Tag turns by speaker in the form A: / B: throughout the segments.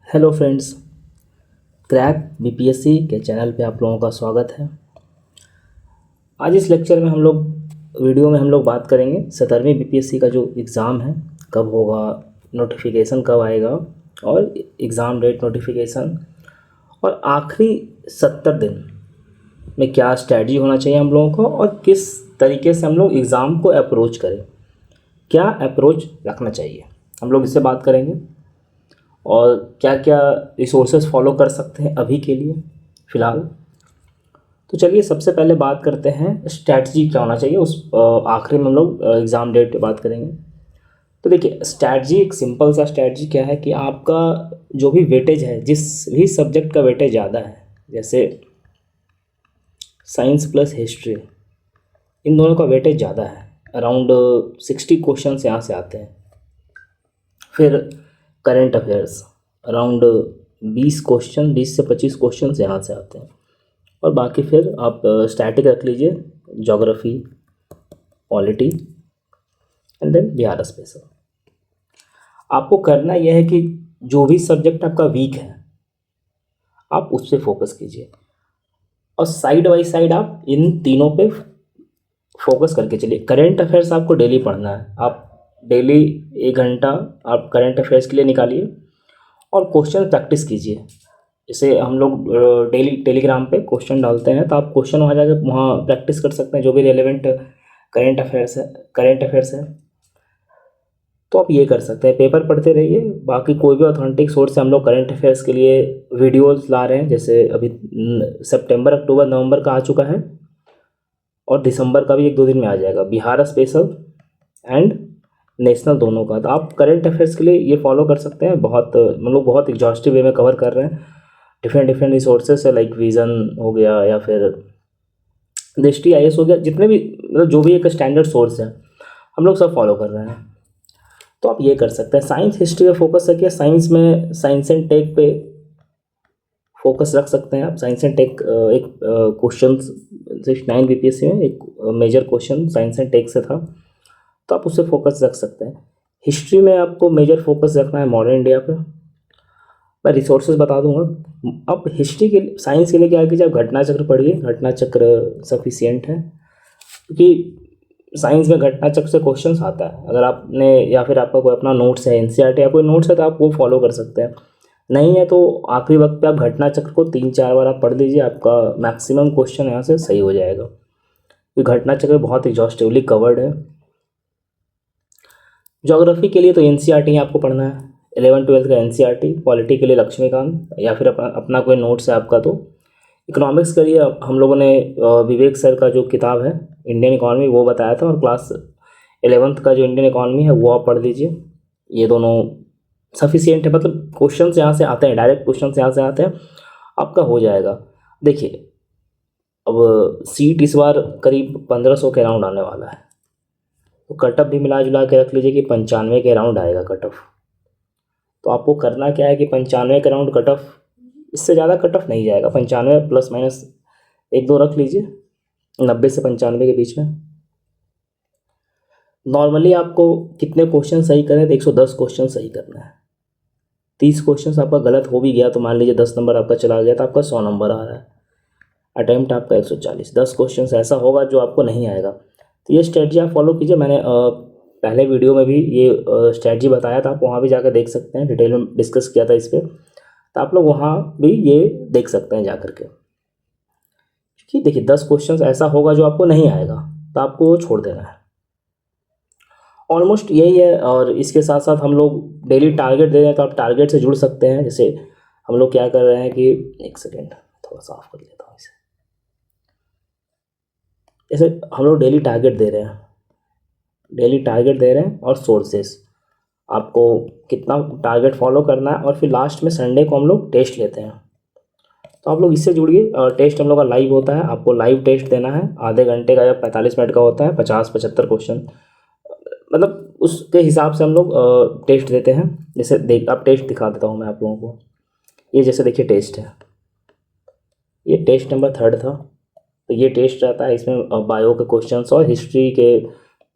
A: Hello friends, crack BPSC के channel पे आप लोगों का स्वागत है। आज इस लेक्चर में हम लोग बात करेंगे 17वीं बीपीएससी का जो एग्ज़ाम है कब होगा, नोटिफिकेशन कब आएगा और एग्ज़ाम डेट नोटिफिकेशन और आखिरी 70 दिन में क्या स्ट्रैटेजी होना चाहिए हम लोगों को और किस तरीके से हम लोग एग्ज़ाम को अप्रोच करें, क्या अप्रोच रखना चाहिए, हम लोग इससे बात करेंगे। और क्या क्या रिसोर्सेज फॉलो कर सकते हैं अभी के लिए फ़िलहाल। तो चलिए सबसे पहले बात करते हैं स्ट्रैटेजी क्या होना चाहिए, उस आखिरी में हम लोग एग्ज़ाम डेट पे बात करेंगे। तो देखिए स्ट्रैटेजी, एक सिंपल सा स्ट्रैटेजी क्या है कि आपका जो भी वेटेज है, जिस भी सब्जेक्ट का वेटेज ज़्यादा है, जैसे साइंस प्लस हिस्ट्री, इन दोनों का वेटेज ज़्यादा है, अराउंड 60 क्वेश्चन यहाँ से आते हैं। फिर करेंट अफेयर्स अराउंड 20 से 25 क्वेश्चन यहाँ से आते हैं। और बाकी फिर आप स्टैटिक रख लीजिए, geography, polity and then Bihar special. आपको करना यह है कि जो भी सब्जेक्ट आपका वीक है आप उस पर फोकस कीजिए और साइड बाई साइड आप इन तीनों पे फोकस करके चलिए। करेंट अफेयर्स आपको डेली पढ़ना है, आप डेली 1 घंटा आप करेंट अफेयर्स के लिए निकालिए और क्वेश्चन प्रैक्टिस कीजिए। जैसे हम लोग डेली टेलीग्राम पे क्वेश्चन डालते हैं, तो आप क्वेश्चन वहाँ जाकर वहाँ प्रैक्टिस कर सकते हैं, जो भी रेलेवेंट करेंट अफेयर्स है तो आप ये कर सकते हैं, पेपर पढ़ते रहिए। बाकी कोई भी ऑथेंटिक सोर्स से हम लोग करेंट अफेयर्स के लिए वीडियोस ला रहे हैं, जैसे अभी सितंबर, अक्टूबर, नवंबर का आ चुका है और दिसंबर का भी 1-2 दिन में आ जाएगा, बिहार स्पेशल एंड नेशनल दोनों का। तो आप करेंट अफेयर्स के लिए ये फॉलो कर सकते हैं। बहुत एग्जॉस्टिव वे में कवर कर रहे हैं, डिफरेंट रिसोर्सेज है, लाइक विज़न हो गया या फिर दृष्टि आईएएस हो गया, जितने भी जो भी एक स्टैंडर्ड सोर्स है हम लोग सब फॉलो कर रहे हैं। तो आप ये कर सकते हैं, साइंस हिस्ट्री पे फोकस रखिए। साइंस में साइंस एंड टेक पे फोकस रख सकते हैं आप। साइंस एंड टेक एक क्वेश्चन 9 बीपीएससी में एक major question science and tech से था, तो आप उससे फोकस रख सकते हैं। हिस्ट्री में आपको मेजर फोकस रखना है मॉडर्न इंडिया पे। मैं रिसोर्सेज बता दूंगा। अब हिस्ट्री के लिए, साइंस के लिए क्या कीजिए, आप घटना चक्र पढ़िए, घटना चक्र सफिशियंट है, क्योंकि साइंस में घटना चक्र से क्वेश्चंस आता है। अगर आपने या फिर आपका कोई अपना नोट्स है, एनसीईआरटी या कोई नोट्स है, तो आप वो फॉलो कर सकते हैं। नहीं है तो आखिरी वक्त पे आप घटना चक्र को 3-4 बार आप पढ़ लीजिए, आपका मैक्सिमम क्वेश्चन यहाँ से सही हो जाएगा, क्योंकि घटना चक्र बहुत एग्जॉस्टिवली कवर्ड है। ज्योग्राफी के लिए तो एनसीईआरटी ही आपको पढ़ना है, 11वीं-12वीं का एनसीईआरटी। पॉलिटी के लिए लक्ष्मीकांत या फिर अपना कोई नोट्स है आपका तो। इकोनॉमिक्स के लिए हम लोगों ने विवेक सर का जो किताब है इंडियन इकॉनमी वो बताया था, और क्लास 11th का जो इंडियन इकॉनमी है वो आप पढ़ लीजिए। ये दोनों सफिशियंट है, मतलब क्वेश्चन यहाँ से आते हैं, डायरेक्ट क्वेश्चन यहाँ से आते हैं, आपका हो जाएगा। देखिए अब सीट इस बार करीब 1500 के अराउंड आने वाला है, तो कट ऑफ भी मिला जुला के रख लीजिए कि 95 के अराउंड आएगा कट ऑफ। तो आपको करना क्या है कि 95 के अराउंड कट ऑफ, इससे ज़्यादा कट ऑफ नहीं जाएगा, 95 प्लस माइनस 1-2 रख लीजिए, 90 से 95 के बीच में। नॉर्मली आपको कितने क्वेश्चन सही करें, तो 110 क्वेश्चन सही करना है। 30 क्वेश्चन आपका गलत हो भी गया तो मान लीजिए 10 नंबर आपका चला गया, तो आपका 100 नंबर आ रहा है। अटैम्प्ट आपका 140, 10 क्वेश्चन ऐसा होगा जो आपको नहीं आएगा। तो ये स्ट्रेटजी आप फॉलो कीजिए। मैंने पहले वीडियो में भी ये स्ट्रेटजी बताया था, आप वहाँ भी जाकर देख सकते हैं, डिटेल में डिस्कस किया था इस पर, तो आप लोग वहाँ भी ये देख सकते हैं जा कर के। क्योंकि देखिए 10 क्वेश्चन ऐसा होगा जो आपको नहीं आएगा, तो आपको वो छोड़ देना है। ऑलमोस्ट यही है। और इसके साथ साथ हम लोग डेली टारगेट दे रहे हैं, तो आप टारगेट से जुड़ सकते हैं। जैसे हम लोग क्या कर रहे हैं कि, एक सेकेंड थोड़ा साफ कर लेता हूँ इसे। जैसे हम लोग डेली टारगेट दे रहे हैं और सोर्सेस, आपको कितना टारगेट फॉलो करना है, और फिर लास्ट में संडे को हम लोग टेस्ट लेते हैं, तो आप लोग इससे जुड़िए। टेस्ट हम लोग का लाइव होता है, आपको लाइव टेस्ट देना है, आधे घंटे का या 45 मिनट का होता है, 50-75 क्वेश्चन, मतलब उसके हिसाब से हम लोग टेस्ट देते हैं। जैसे आप टेस्ट दिखा देता हूँ मैं आप लोगों को। ये जैसे देखिए टेस्ट है, ये टेस्ट नंबर 3 था, तो ये टेस्ट रहता है। इसमें बायो के क्वेश्चंस और हिस्ट्री के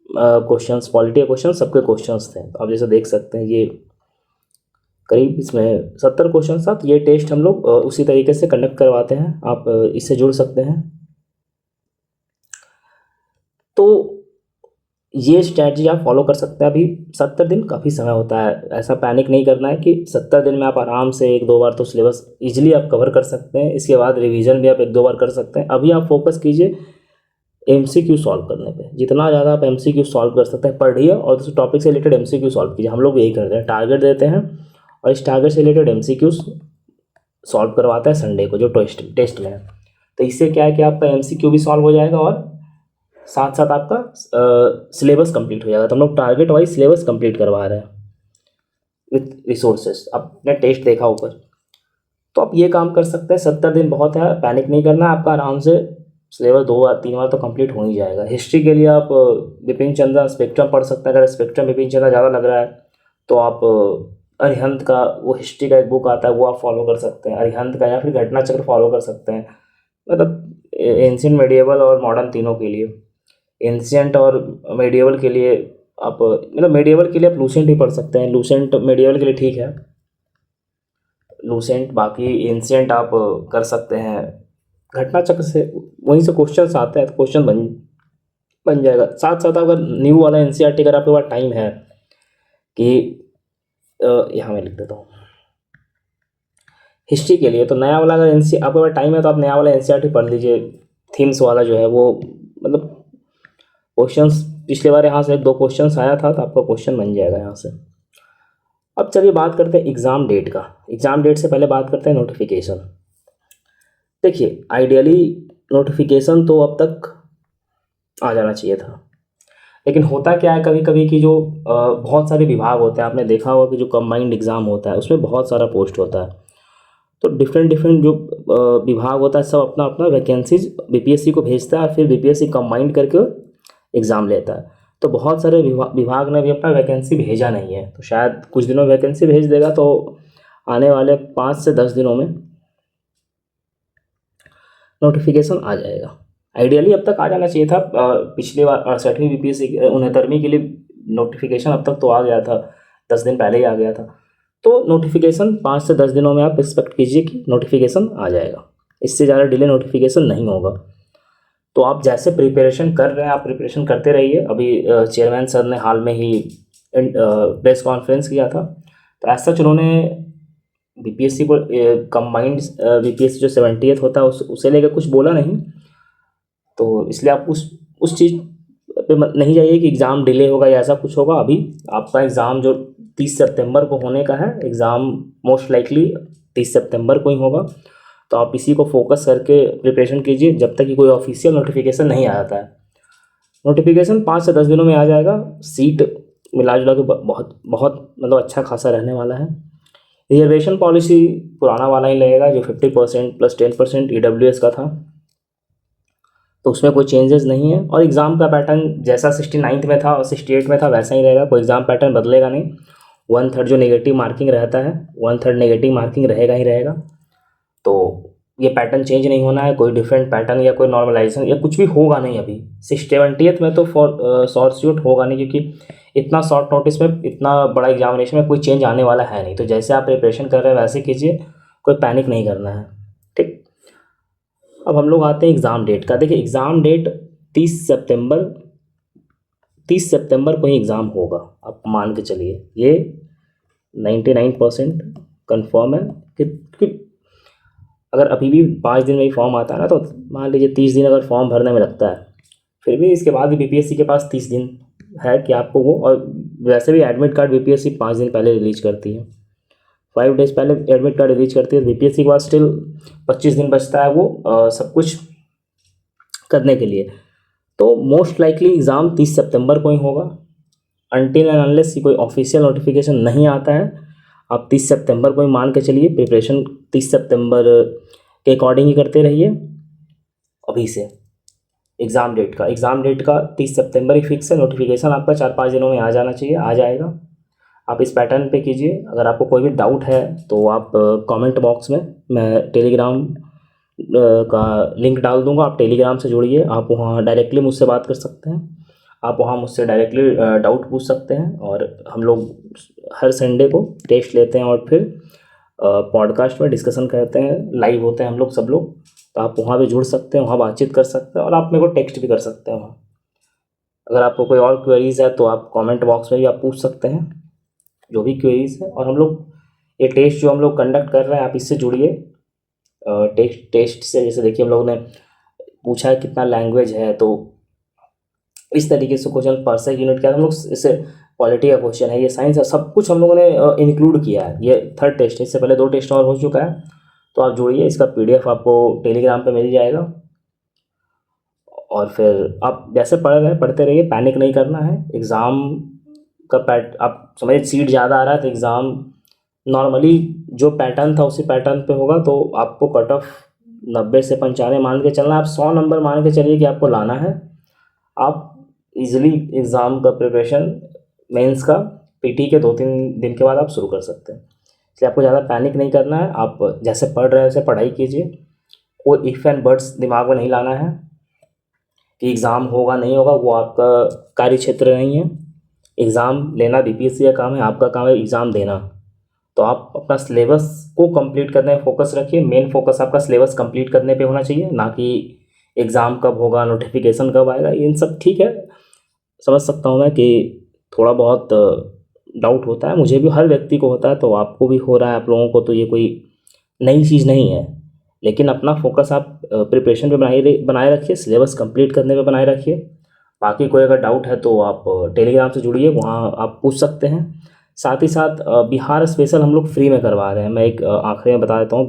A: क्वेश्चंस, पॉलिटी के क्वेश्चंस, सबके क्वेश्चंस थे। तो आप जैसे देख सकते हैं, ये करीब इसमें 70 क्वेश्चन था। तो ये टेस्ट हम लोग उसी तरीके से कंडक्ट करवाते हैं, आप इससे जुड़ सकते हैं। तो ये स्ट्रैटेजी आप फॉलो कर सकते हैं। अभी 70 दिन काफ़ी समय होता है, ऐसा पैनिक नहीं करना है कि 70 दिन में आप आराम से 1-2 बार तो सिलेबस इजीली आप कवर कर सकते हैं। इसके बाद रिवीजन भी आप 1-2 बार कर सकते हैं। अभी आप फोकस कीजिए MCQ सॉल्व करने पे, जितना ज़्यादा आप MCQ सॉल्व कर सकते हैं पढ़िए, और दूसरे टॉपिक से रिलेटेड MCQ सॉल्व कीजिए। हम लोग यही करते हैं, टारगेट देते हैं और इस टारगेट से रिलेटेड MCQ सॉल्व करवाते हैं संडे को जो टेस्ट में है। तो इससे क्या है कि आपका MCQ भी सॉल्व हो जाएगा और साथ साथ आपका सिलेबस कंप्लीट हो जाएगा। तो हम लोग टारगेट वाइज सिलेबस कंप्लीट करवा रहे हैं विथ रिसोर्सेज। आपने टेस्ट देखा ऊपर, तो आप ये काम कर सकते हैं। 70 दिन बहुत है, पैनिक नहीं करना है आपका, आराम से सिलेबस 2-3 बार तो कंप्लीट हो ही जाएगा। हिस्ट्री के लिए आप बिपिन चंद्रा स्पेक्ट्रम पढ़ सकते हैं। अगर स्पेक्ट्रम बिपिन चंद्रा ज़्यादा लग रहा है तो आप अरिहंत का वो हिस्ट्री का एक बुक आता है वो आप फॉलो कर सकते हैं, अरिहंत का, या फिर घटना चक्र फॉलो कर सकते हैं। मतलब एंशिएंट, मेडिएवल और मॉडर्न तीनों के लिए। एंशिएंट और मेडिएवल के लिए आप मतलब मेडिएवल के लिए आप लूसेंट ही पढ़ सकते हैं। लूसेंट मेडिएवल के लिए ठीक है, लूसेंट। बाकी एंशिएंट आप कर सकते हैं घटना चक्र से, वहीं से क्वेश्चन आते हैं तो क्वेश्चन बन जाएगा। साथ साथ अगर न्यू वाला NCERT अगर आपके पास टाइम है कि यहाँ मैं लिख देता हूँ हिस्ट्री के लिए, तो नया वाला अगर आपके पास टाइम है तो आप नया वाला NCERT पढ़ लीजिए। थीम्स वाला जो है वो मतलब क्वेश्चंस पिछले बार यहाँ से 2 क्वेश्चंस आया था तो आपका क्वेश्चन बन जाएगा यहाँ से। अब चलिए बात करते हैं एग्ज़ाम डेट का। एग्ज़ाम डेट से पहले बात करते हैं नोटिफिकेशन। देखिए आइडियली नोटिफिकेशन तो अब तक आ जाना चाहिए था, लेकिन होता क्या है कभी कभी कि जो बहुत सारे विभाग होते हैं, आपने देखा होगा कि जो कंबाइंड एग्ज़ाम होता है उसमें बहुत सारा पोस्ट होता है। तो डिफरेंट जो विभाग होता है सब अपना अपना वैकेंसीज BPSC को भेजता है और फिर BPSC कंबाइंड करके एग्ज़ाम लेता है। तो बहुत सारे विभाग ने भी अपना वैकेंसी भेजा नहीं है, तो शायद कुछ दिनों में वैकेंसी भेज देगा। तो आने वाले 5 से 10 दिनों में नोटिफिकेशन आ जाएगा। आइडियली अब तक आ जाना चाहिए था। पिछली बार 68वीं BPSC 69वीं के लिए नोटिफिकेशन अब तक तो आ गया था, 10 दिन पहले ही आ गया था। तो नोटिफिकेशन 5 से 10 दिनों में आप एक्सपेक्ट कीजिए कि नोटिफिकेशन आ जाएगा। इससे ज़्यादा डिले नोटिफिकेशन नहीं होगा। तो आप जैसे प्रिपरेशन कर रहे हैं आप प्रिपरेशन करते रहिए। अभी चेयरमैन सर ने हाल में ही प्रेस कॉन्फ्रेंस किया था, तो ऐसा उन्होंने BPSC को कंबाइंड BPSC जो 70th होता है उसे लेकर कुछ बोला नहीं। तो इसलिए आप उस चीज़ पे नहीं जाइए कि एग्ज़ाम डिले होगा या ऐसा कुछ होगा। अभी आपका एग्ज़ाम जो 30 सितंबर को होने का है, एग्ज़ाम मोस्ट लाइकली 30 सितंबर को ही होगा। तो आप इसी को फोकस करके प्रिपरेशन कीजिए जब तक कि कोई ऑफिशियल नोटिफिकेशन नहीं आ जाता है। नोटिफिकेशन 5 से 10 दिनों में आ जाएगा। सीट मिला जुला के बहुत बहुत मतलब अच्छा खासा रहने वाला है। रिजर्वेशन पॉलिसी पुराना वाला ही लगेगा जो 50% प्लस 10% EWS का था, तो उसमें कोई चेंजेस नहीं है। और एग्ज़ाम का पैटर्न जैसा 69th में था और 68 में था वैसा ही रहेगा, कोई एग्ज़ाम पैटर्न बदलेगा नहीं। 1/3 जो नेगेटिव मार्किंग रहता है 1/3 नेगेटिव मार्किंग रहेगा ही रहेगा। तो ये पैटर्न चेंज नहीं होना है, कोई डिफरेंट पैटर्न या कोई नॉर्मलाइजेशन या कुछ भी होगा नहीं। अभी 70th में तो शॉर्ट शूट होगा नहीं, क्योंकि इतना शॉर्ट नोटिस में इतना बड़ा एग्जामिनेशन में कोई चेंज आने वाला है नहीं। तो जैसे आप प्रिपरेशन कर रहे हैं वैसे कीजिए, कोई पैनिक नहीं करना है, ठीक। अब हम लोग आते हैं एग्ज़ाम डेट का। देखिए एग्ज़ाम डेट 30 सितंबर को ही एग्ज़ाम होगा, आप मान के चलिए। ये 99% कन्फर्म है कि अगर अभी भी 5 दिन में ही फॉर्म आता है ना, तो मान लीजिए 30 दिन अगर फॉर्म भरने में लगता है, फिर भी इसके बाद भी BPSC के पास 30 दिन है कि आपको वो, और वैसे भी एडमिट कार्ड BPSC 5 दिन पहले रिलीज करती है, 5 डेज़ पहले एडमिट कार्ड रिलीज करती है। BPSC के पास स्टिल 25 दिन बचता है वो सब कुछ करने के लिए। तो मोस्ट लाइकली एग्ज़ाम 30 सितंबर को ही होगा, अनटिल एंड अनलेस कोई ऑफिशियल नोटिफिकेशन नहीं आता है। आप 30 सितंबर को ही मान के चलिए, प्रिपरेशन 30 सितंबर के अकॉर्डिंग ही करते रहिए। अभी से एग्ज़ाम डेट का 30 सितंबर ही फिक्स है। नोटिफिकेशन आपका 4-5 दिनों में आ जाना चाहिए, आ जाएगा। आप इस पैटर्न पे कीजिए। अगर आपको कोई भी डाउट है तो आप कमेंट बॉक्स में मैं टेलीग्राम का लिंक डाल दूंगा, आप टेलीग्राम से जुड़िए, आप वहाँ डायरेक्टली मुझसे बात कर सकते हैं। आप वहाँ मुझसे डायरेक्टली डाउट पूछ सकते हैं। और हम लोग हर संडे को टेस्ट लेते हैं और फिर पॉडकास्ट में डिस्कशन करते हैं, लाइव होते हैं हम लोग सब लोग। तो आप वहाँ भी जुड़ सकते हैं, वहाँ बातचीत कर सकते हैं और आप मेरे को टेक्स्ट भी कर सकते हैं वहाँ। अगर आपको कोई और क्वेरीज़ है तो आप कमेंट बॉक्स में भी आप पूछ सकते हैं जो भी क्वेरीज़ है। और हम लोग ये टेस्ट जो हम लोग कंडक्ट कर रहे हैं, आप इससे जुड़िए। टेस्ट से जैसे देखिए हम लोगों ने पूछा है कितना लैंग्वेज है, तो इस तरीके से क्वेश्चन पर से यूनिट क्या, हम लोग इससे पॉलिटी का क्वेश्चन है, ये साइंस है, सब कुछ हम लोगों ने इंक्लूड किया है। ये थर्ड टेस्ट है, इससे पहले 2 टेस्ट और हो चुका है। तो आप जुड़िए, इसका PDF आपको टेलीग्राम पे मिल जाएगा। और फिर आप जैसे पढ़ रहे हैं पढ़ते रहिए, पैनिक नहीं करना है। एग्ज़ाम का आप समझिए सीट ज़्यादा आ रहा है तो एग्ज़ाम नॉर्मली जो पैटर्न था उसी पैटर्न पे होगा। तो आपको कट ऑफ 90 से 95 मान के चलना है। आप 100 नंबर मान के चलिए कि आपको लाना है। आप इजीली एग्ज़ाम का प्रिपरेशन मेंस का PT के 2-3 दिन के बाद आप शुरू कर सकते हैं। इसलिए आपको ज़्यादा पैनिक नहीं करना है। आप जैसे पढ़ रहे हैं वैसे पढ़ाई कीजिए। कोई इफ़ एंड बट्स दिमाग में नहीं लाना है कि एग्ज़ाम होगा नहीं होगा, वो आपका कार्य क्षेत्र नहीं है। एग्ज़ाम लेना BPSC का काम है, आपका काम है एग्ज़ाम देना। तो आप अपना सिलेबस को कंप्लीट करने में फोकस रखिए। मेन फोकस आपका सिलेबस कंप्लीट करने पे होना चाहिए, ना कि एग्ज़ाम कब होगा, नोटिफिकेशन कब आएगा। इन सब ठीक है, समझ सकता हूँ मैं कि थोड़ा बहुत डाउट होता है, मुझे भी, हर व्यक्ति को होता है, तो आपको भी हो रहा है, आप लोगों को, तो ये कोई नई चीज़ नहीं है। लेकिन अपना फोकस आप प्रिपरेशन पे बनाए रखिए, सिलेबस कंप्लीट करने पे बनाए रखिए। बाकी कोई अगर डाउट है तो आप टेलीग्राम से जुड़िए, वहाँ आप पूछ सकते हैं। साथ ही साथ बिहार स्पेशल हम लोग फ्री में करवा रहे हैं। मैं एक आखिरी में बता देता हूँ,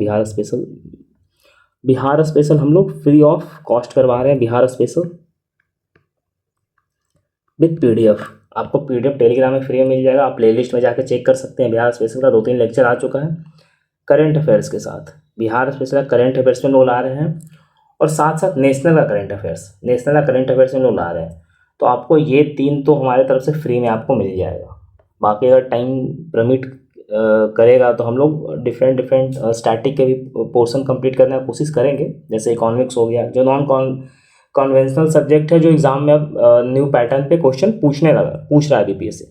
A: बिहार स्पेशल हम लोग फ्री ऑफ कॉस्ट करवा रहे हैं। बिहार स्पेशल विथ PDF, आपको PDF टेलीग्राम में फ्री में मिल जाएगा। आप प्लेलिस्ट में जाकर चेक कर सकते हैं। बिहार स्पेशल का 2-3 लेक्चर आ चुका है करंट अफेयर्स के साथ। बिहार स्पेशल करंट अफेयर्स में लोग ला रहे हैं और साथ साथ नेशनल का करंट अफेयर्स में लोग ला रहे हैं। तो आपको ये 3 तो हमारे तरफ से फ्री में आपको मिल जाएगा। बाकी अगर टाइम परमिट करेगा तो हम लोग डिफरेंट स्टैटिक के भी पोर्शन कंप्लीट करने की कोशिश करेंगे। जैसे इकोनॉमिक्स हो गया, जो नॉन कॉन्वेंशनल सब्जेक्ट है, जो एग्ज़ाम में अब न्यू पैटर्न पे क्वेश्चन पूछ रहा है BPSC,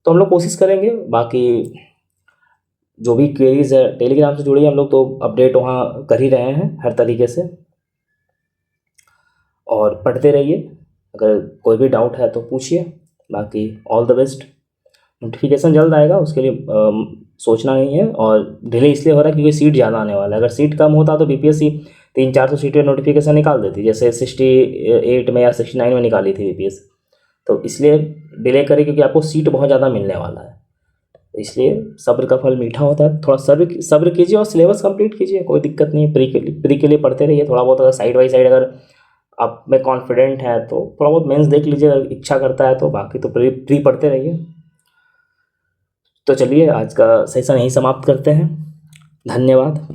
A: तो हम लोग कोशिश करेंगे। बाकी जो भी क्वेरीज है टेलीग्राम से जुड़िए, हम लोग तो अपडेट वहाँ कर ही रहे हैं हर तरीके से। और पढ़ते रहिए, अगर कोई भी डाउट है तो पूछिए। बाकी ऑल द बेस्ट। नोटिफिकेशन जल्द आएगा, उसके लिए सोचना नहीं है। और डिले इसलिए हो रहा है क्योंकि सीट ज़्यादा आने वाला है। अगर सीट कम होता तो BPSC 300-400 सीट में नोटिफिकेशन निकाल देती, जैसे 68 में या 69 में निकाली थी BPSC। तो इसलिए डिले करे क्योंकि आपको सीट बहुत ज़्यादा मिलने वाला है। इसलिए सब्र का फल मीठा होता है। थोड़ा सब्र कीजिए और सिलेबस कंप्लीट कीजिए, कोई दिक्कत नहीं है। प्री के लिए पढ़ते रहिए थोड़ा बहुत। अगर साइड बाई साइड अगर आप में कॉन्फिडेंट है तो थोड़ा बहुत मेंस देख लीजिए, अगर इच्छा करता है तो। बाकी तो प्री पढ़ते रहिए। तो चलिए आज का सेशन यहीं समाप्त करते हैं। धन्यवाद।